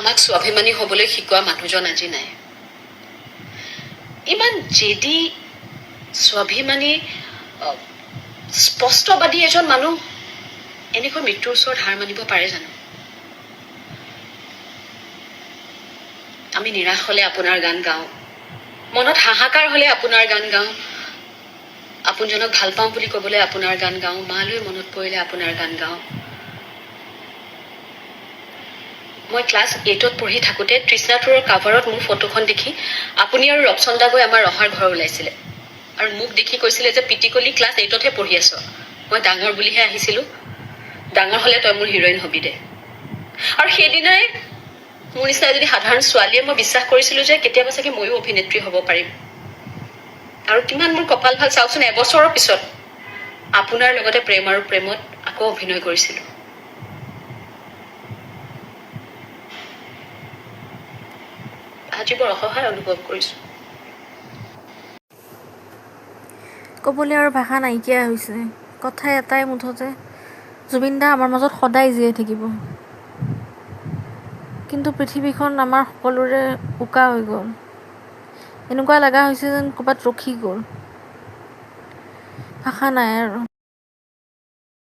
আমাক স্বাভিমানী হ'বলৈ শিকোৱা মানুহজন আজি নাই। ইমান জেদি স্বাভিমানী স্পষ্টবাদী এজন মানুহ এনেকৈ মৃত্যুৰ ওচৰত হাৰ মানিব পাৰে জানো? আমি নিৰাশ হলে আপোনাৰ গান গাওঁ, মনত হাহাকাৰ হলে আপোনাৰ গান গাওঁ, আপোনজনক ভাল পাওঁ বুলি ক'বলৈ আপোনাৰ গান গাওঁ, মালৈ মনত পৰিলে আপোনাৰ গান গাওঁ। মই ক্লাছ 8ত পঢ়ি থাকোঁতে তৃষ্ণা টুৰৰ কাভাৰত মোৰ ফটোখন দেখি আপুনি আৰু ৰপচন্দা গৈ আমাৰ ৰহাৰ ঘৰ ওলাইছিলে আৰু মোক দেখি কৈছিলে যে পিটিকলি ক্লাছ 8তহে পঢ়ি আছ, মই ডাঙৰ বুলিহে আহিছিলোঁ, ডাঙৰ হ'লে তই মোৰ হিৰইন হবি দে। আৰু সেইদিনাই মোৰ নিচিনা যদি সাধাৰণ ছোৱালীয়ে মই বিশ্বাস কৰিছিলোঁ যে কেতিয়াবা চাগে ময়ো অভিনেত্ৰী হ'ব পাৰিম। আৰু কিমান মোৰ কপাল ভাল, চাওকচোন এবছৰৰ পিছত আপোনাৰ লগতে প্ৰেম আৰু প্ৰেমত আকৌ অভিনয় কৰিছিলোঁ। আজি বৰ অসহায় অনুভৱ কৰিছোঁ। ক'বলৈ আৰু ভাষা নাইকিয়া হৈছে। কথা এটাই মুঠতে, জুবিন দা আমাৰ মাজত সদায় জীয়াই থাকিব। কিন্তু পৃথিৱীখন আমাৰ সকলোৰে উকা হৈ গ'ল। এনেকুৱা লগা হৈছে যেন ক'ৰবাত ৰখি গ'ল। ভাষা নাই আৰু।